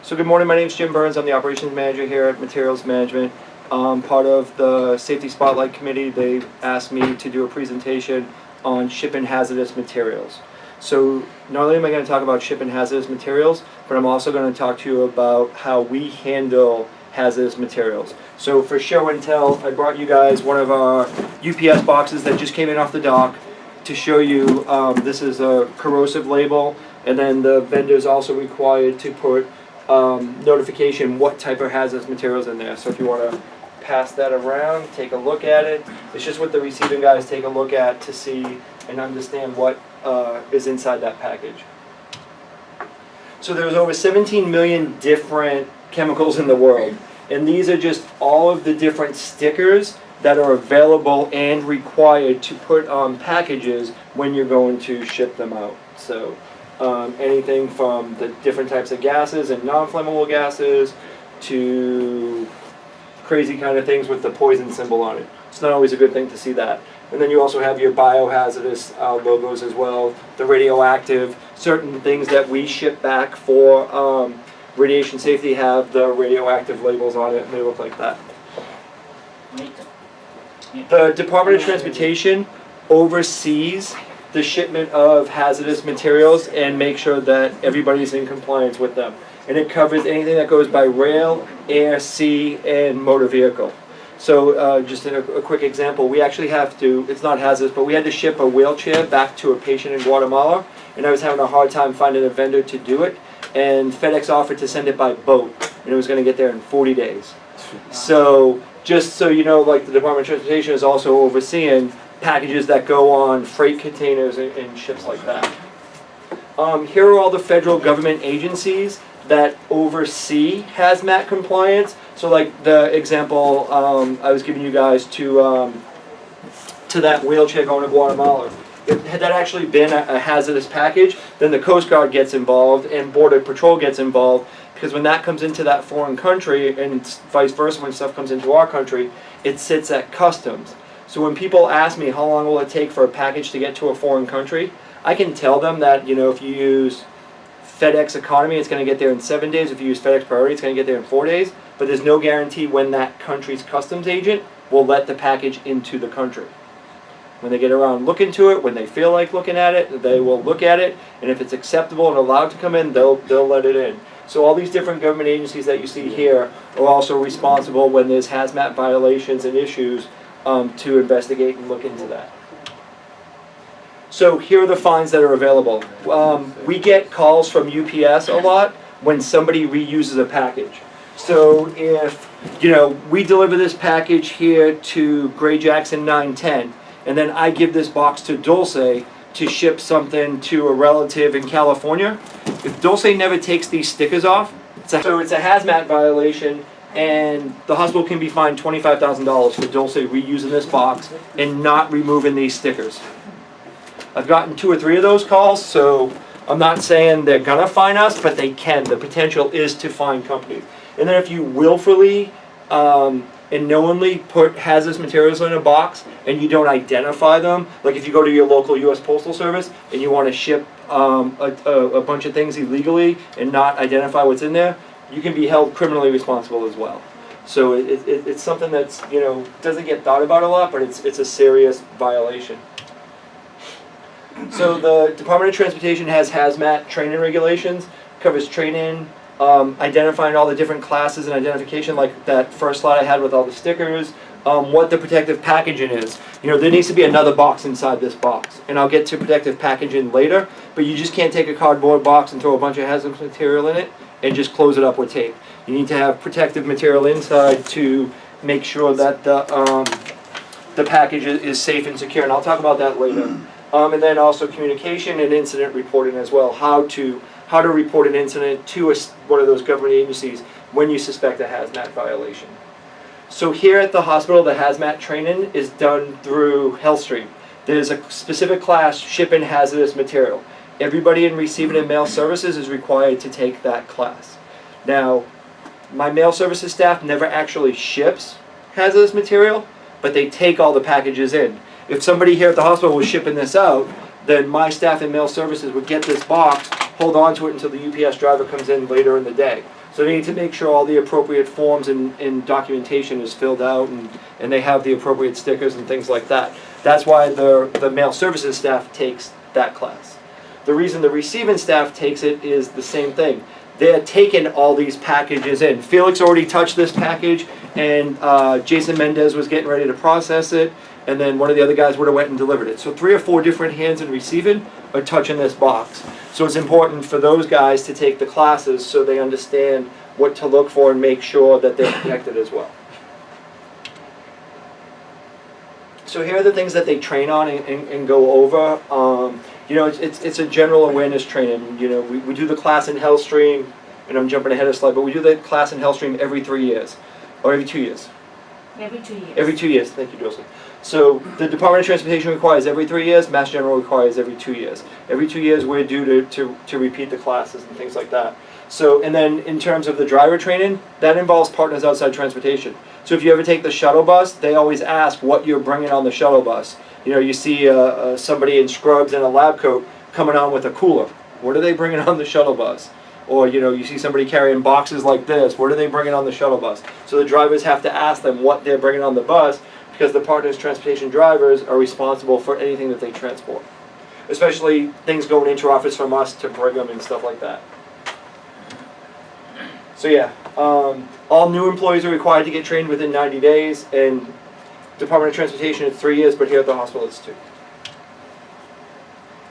So good morning, my name is Jim Burns. I'm the operations manager here at Materials Management. Part of the Safety Spotlight Committee, they asked me to do a presentation on shipping hazardous materials. So not only am I going to talk about shipping hazardous materials, but I'm also going to talk to you about how we handle hazardous materials. So for show and tell, I brought you guys one of our UPS boxes that just came in off the dock to show you. This is a corrosive label, and then the vendor is also required to put notification what type of hazardous materials in there. So if you want to pass that around, take a look at it. It's just what the receiving guys take a look at to see and understand what is inside that package. So there's over 17 million different chemicals in the world, and these are just all of the different stickers that are available and required to put on packages when you're going to ship them out. So anything from the different types of gases and non-flammable gases to crazy kind of things with the poison symbol on it. It's not always a good thing to see that. And then you also have your biohazardous logos as well, the radioactive, certain things that we ship back for radiation safety have the radioactive labels on it, and they look like that. The Department of Transportation oversees the shipment of hazardous materials and make sure that everybody's in compliance with them. And it covers anything that goes by rail, air, sea, and motor vehicle. So just a quick example, we actually have to, it's not hazardous, but we had to ship a wheelchair back to a patient in Guatemala, and I was having a hard time finding a vendor to do it, and FedEx offered to send it by boat, and it was going to get there in 40 days. So just so you know, like the Department of Transportation is also overseeing packages that go on freight containers and ships like that. Here are all the federal government agencies that oversee hazmat compliance. So like the example I was giving you guys to that wheelchair going to Guatemala. If had that actually been a hazardous package, then the Coast Guard gets involved and Border Patrol gets involved, because when that comes into that foreign country, and vice versa when stuff comes into our country, it sits at customs. So when people ask me how long will it take for a package to get to a foreign country, I can tell them that, you know, if you use FedEx Economy, it's going to get there in 7 days. If you use FedEx Priority, it's going to get there in 4 days. But there's no guarantee when that country's customs agent will let the package into the country. When they get around looking to it, when they feel like looking at it, they will look at it, and if it's acceptable and allowed to come in, they'll let it in. So all these different government agencies that you see here are also responsible when there's hazmat violations and issues to investigate and look into that. So here are the fines that are available. We get calls from UPS a lot when somebody reuses a package. So if, you know, we deliver this package here to Gray Jackson 910, and then I give this box to Dulce to ship something to a relative in California, if Dulce never takes these stickers off, so it's a hazmat violation, and the hospital can be fined $25,000 for Dulce reusing this box and not removing these stickers. I've gotten 2 or 3 of those calls, so I'm not saying they're gonna fine us, but they can. The potential is to fine companies. And then if you willfully and knowingly put hazardous materials in a box and you don't identify them, like if you go to your local U.S. Postal Service and you want to ship a bunch of things illegally and not identify what's in there, you can be held criminally responsible as well. So it's something that's, you know, doesn't get thought about a lot, but it's a serious violation. So the Department of Transportation has hazmat training regulations, covers training, identifying all the different classes and identification, like that first slide I had with all the stickers, what the protective packaging is. You know, there needs to be another box inside this box, and I'll get to protective packaging later, but you just can't take a cardboard box and throw a bunch of hazardous material in it and just close it up with tape. You need to have protective material inside to make sure that the package is safe and secure, and I'll talk about that later. And then also communication and incident reporting as well, how to report an incident to one of those government agencies when you suspect a hazmat violation. So here at the hospital, the hazmat training is done through HealthStream. There's a specific class, shipping hazardous material. Everybody in receiving and mail services is required to take that class. Now, my mail services staff never actually ships hazardous material, but they take all the packages in. If somebody here at the hospital was shipping this out, then my staff in mail services would get this box, hold on to it until the UPS driver comes in later in the day. So they need to make sure all the appropriate forms and documentation is filled out, and they have the appropriate stickers and things like that. That's why the mail services staff takes that class. The reason the receiving staff takes it is the same thing. They're taking all these packages in. Felix already touched this package, and Jason Mendez was getting ready to process it, and then one of the other guys would have went and delivered it. So 3 or 4 different hands in receiving are touching this box. So it's important for those guys to take the classes so they understand what to look for and make sure that they're protected as well. So here are the things that they train on and go over. You know, it's a general awareness training. You know, we do the class in Hellstream, and I'm jumping ahead of slide, but we do the class in Hellstream every 3 years, or every 2 years. Every 2 years. Every 2 years, thank you, Joseph. So the Department of Transportation requires every 3 years, Mass General requires every 2 years. Every 2 years we're due to repeat the classes and things like that. So, and then in terms of the driver training, that involves partners outside transportation. So if you ever take the shuttle bus, they always ask what you're bringing on the shuttle bus. You know, you see somebody in scrubs and a lab coat coming on with a cooler. What are they bringing on the shuttle bus? Or, you know, you see somebody carrying boxes like this. What are they bringing on the shuttle bus? So the drivers have to ask them what they're bringing on the bus, because the partners transportation drivers are responsible for anything that they transport. Especially things going into office from us to Brigham and stuff like that. So yeah, all new employees are required to get trained within 90 days, and Department of Transportation is 3 years, but here at the hospital it's 2.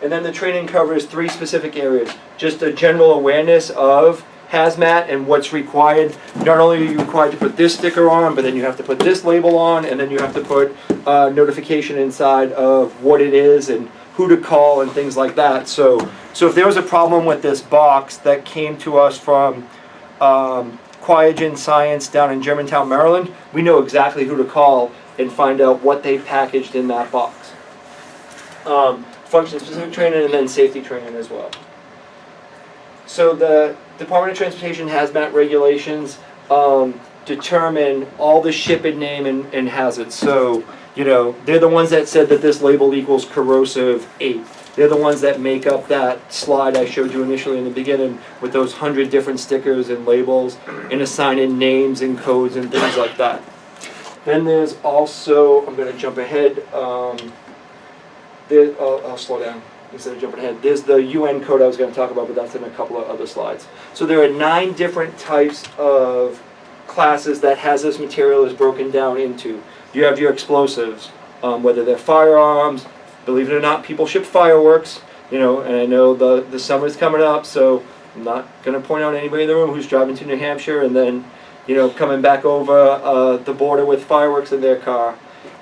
And then the training covers 3 specific areas. Just a general awareness of hazmat and what's required. Not only are you required to put this sticker on, but then you have to put this label on, and then you have to put notification inside of what it is and who to call and things like that. So if there was a problem with this box that came to us from Quiogen Science down in Germantown, Maryland, we know exactly who to call and find out what they packaged in that box. Function-specific training and then safety training as well. So the Department of Transportation hazmat regulations determine all the shipping name and hazards. So, you know, they're the ones that said that this label equals corrosive 8. They're the ones that make up that slide I showed you initially in the beginning with those 100 different stickers and labels and assigning names and codes and things like that. Then there's also, I'm going to jump ahead, I'll slow down instead of jumping ahead. There's the UN code I was going to talk about, but that's in a couple of other slides. So there are 9 different types of classes that hazardous material is broken down into. You have your explosives, whether they're firearms. Believe it or not, people ship fireworks, you know, and I know the summer's coming up, so I'm not going to point out anybody in the room who's driving to New Hampshire and then, you know, coming back over the border with fireworks in their car.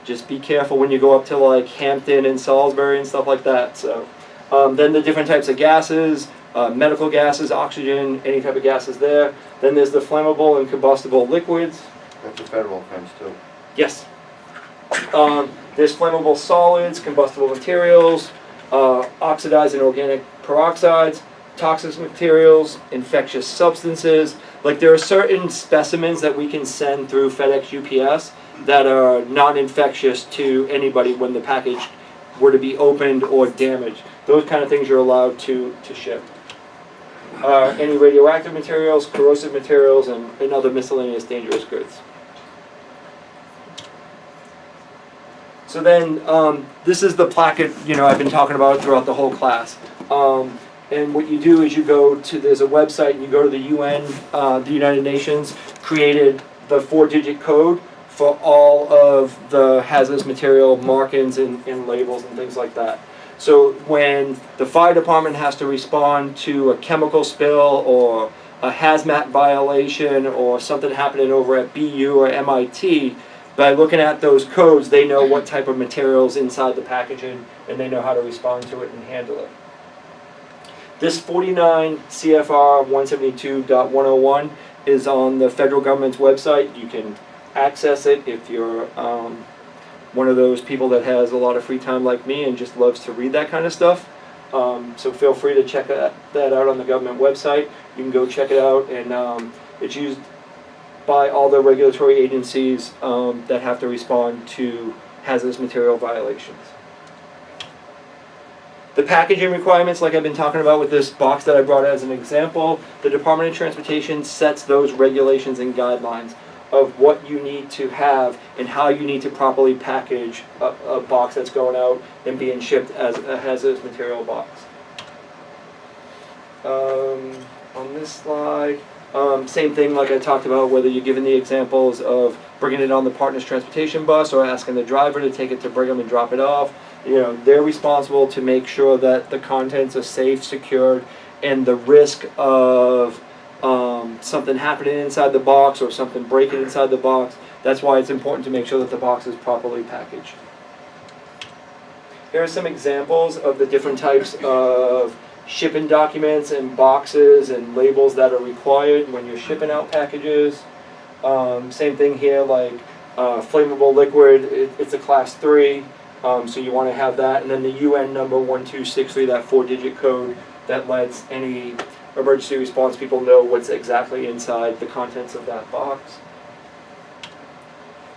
Just be careful when you go up to like Hampton and Salisbury and stuff like that. So then the different types of gases, medical gases, oxygen, any type of gases there. Then there's the flammable and combustible liquids. That's a federal offense too. Yes. There's flammable solids, combustible materials, oxidized and organic peroxides, toxic materials, infectious substances. Like there are certain specimens that we can send through FedEx UPS that are non-infectious to anybody when the package were to be opened or damaged. Those kind of things you're allowed to ship. Any radioactive materials, corrosive materials, and other miscellaneous dangerous goods. So then, this is the placket, you know, I've been talking about throughout the whole class. And what you do is you go to, there's a website, and you go to the UN, the United Nations, created the 4-digit code for all of the hazardous material markings and labels and things like that. So when the fire department has to respond to a chemical spill or a hazmat violation or something happening over at BU or MIT, by looking at those codes, they know what type of materials inside the packaging, and they know how to respond to it and handle it. This 49 CFR 172.101 is on the federal government's website. You can access it if you're one of those people that has a lot of free time like me and just loves to read that kind of stuff. So feel free to check that out on the government website. You can go check it out, and it's used by all the regulatory agencies that have to respond to hazardous material violations. The packaging requirements, like I've been talking about with this box that I brought as an example, the Department of Transportation sets those regulations and guidelines of what you need to have and how you need to properly package a box that's going out and being shipped as a hazardous material box. On this slide, same thing like I talked about, whether you're given the examples of bringing it on the partner's transportation bus or asking the driver to take it to Brigham and drop it off. You know, they're responsible to make sure that the contents are safe, secured, and the risk of something happening inside the box or something breaking inside the box. That's why it's important to make sure that the box is properly packaged. Here are some examples of the different types of shipping documents and boxes and labels that are required when you're shipping out packages. Same thing here, like flammable liquid, it's a class 3, so you want to have that. And then the UN number 1263, that 4-digit code that lets any emergency response people know what's exactly inside the contents of that box.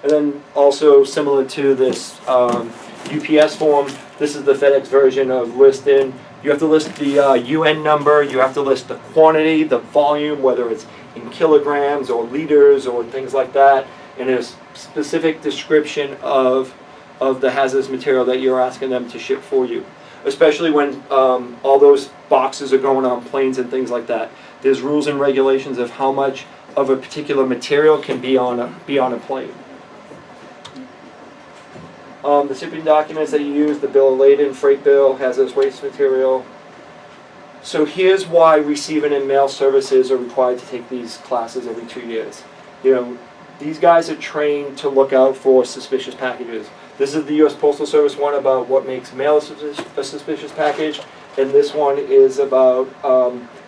And then also similar to this UPS form, this is the FedEx version of listing. You have to list the UN number, you have to list the quantity, the volume, whether it's in kilograms or liters or things like that, and a specific description of the hazardous material that you're asking them to ship for you. Especially when all those boxes are going on planes and things like that. There's rules and regulations of how much of a particular material can be on a plane. The shipping documents that you use, the bill of lading, freight bill, hazardous waste material. So here's why receiving and mail services are required to take these classes every 2 years. You know, these guys are trained to look out for suspicious packages. This is the U.S. Postal Service one about what makes mail a suspicious package, and this one is about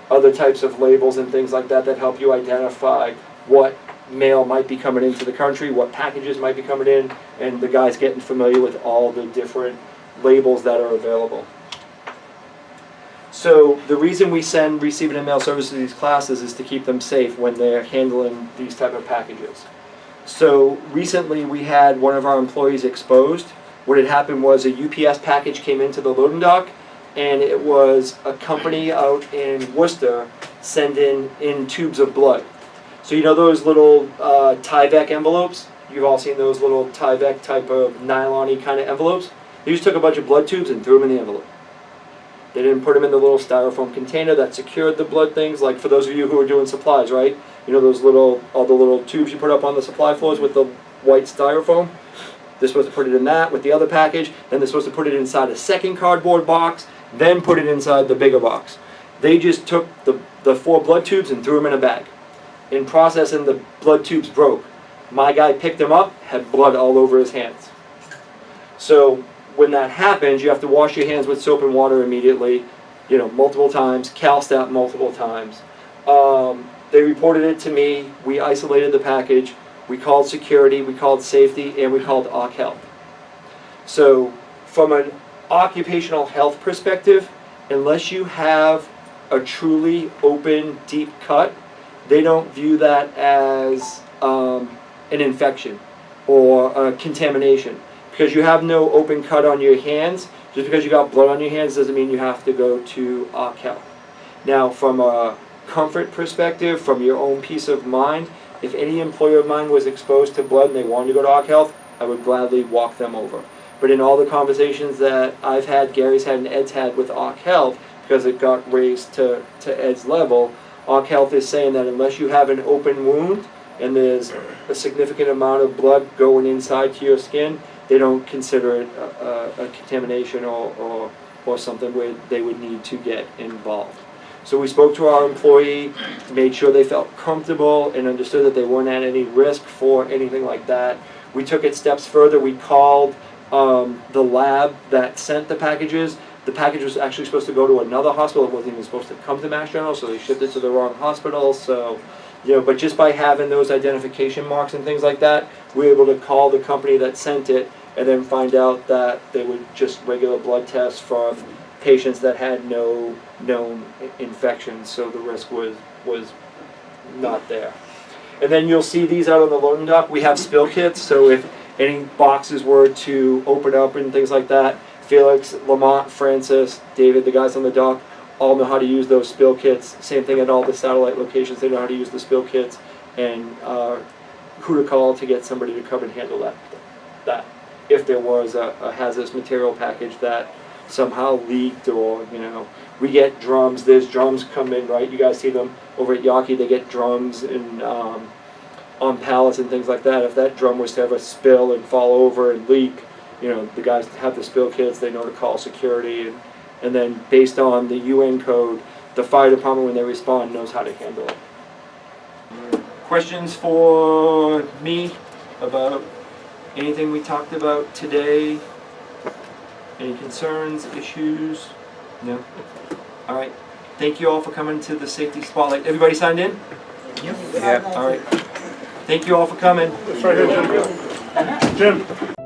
other types of labels and things like that that help you identify what mail might be coming into the country, what packages might be coming in, and the guys getting familiar with all the different labels that are available. So the reason we send receiving and mail services to these classes is to keep them safe when they're handling these type of packages. So recently we had one of our employees exposed. What had happened was a UPS package came into the loading dock, and it was a company out in Worcester sending in tubes of blood. So you know those little Tyvek envelopes? You've all seen those little Tyvek type of nylon-y kind of envelopes? They just took a bunch of blood tubes and threw them in the envelope. They didn't put them in the little styrofoam container that secured the blood things, like for those of you who are doing supplies, right? You know those all the little tubes you put up on the supply floors with the white styrofoam? They're supposed to put it in that with the other package, then they're supposed to put it inside a second cardboard box, then put it inside the bigger box. They just took the 4 blood tubes and threw them in a bag. In processing, the blood tubes broke. My guy picked them up, had blood all over his hands. So when that happens, you have to wash your hands with soap and water immediately, you know, multiple times, CalStat multiple times. They reported it to me, we isolated the package, we called security, we called safety, and we called OC Health. So from an occupational health perspective, unless you have a truly open, deep cut, they don't view that as an infection or a contamination. Because you have no open cut on your hands, just because you got blood on your hands doesn't mean you have to go to OC Health. Now from a comfort perspective, from your own peace of mind, if any employer of mine was exposed to blood and they wanted to go to OC Health, I would gladly walk them over. But in all the conversations that I've had, Gary's had, and Ed's had with OC Health, because it got raised to Ed's level, OC Health is saying that unless you have an open wound and there's a significant amount of blood going inside to your skin, they don't consider it a contamination or something where they would need to get involved. So we spoke to our employee, made sure they felt comfortable and understood that they weren't at any risk for anything like that. We took it steps further. We called the lab that sent the packages. The package was actually supposed to go to another hospital. It wasn't even supposed to come to Mass General, so they shipped it to the wrong hospital. So, you know, but just by having those identification marks and things like that, we were able to call the company that sent it and then find out that they would just regular blood tests from patients that had no known infections, so the risk was not there. And then you'll see these out on the loading dock. We have spill kits, so if any boxes were to open up and things like that, Felix, Lamont, Francis, David, the guys on the dock, all know how to use those spill kits. Same thing at all the satellite locations, they know how to use the spill kits, and who to call to get somebody to come and handle that if there was a hazardous material package that somehow leaked, or, you know, we get drums, there's drums come in, right? You guys see them over at Yawkey, they get drums and on pallets and things like that. If that drum was to have a spill and fall over and leak, you know, the guys have the spill kits, they know to call security, and then based on the UN code, the fire department, when they respond, knows how to handle it. Questions for me about anything we talked about today? Any concerns, issues? No? All right. Thank you all for coming to the safety spotlight. Everybody signed in? Yeah. All right. Thank you all for coming. It's right here, Jim. Jim.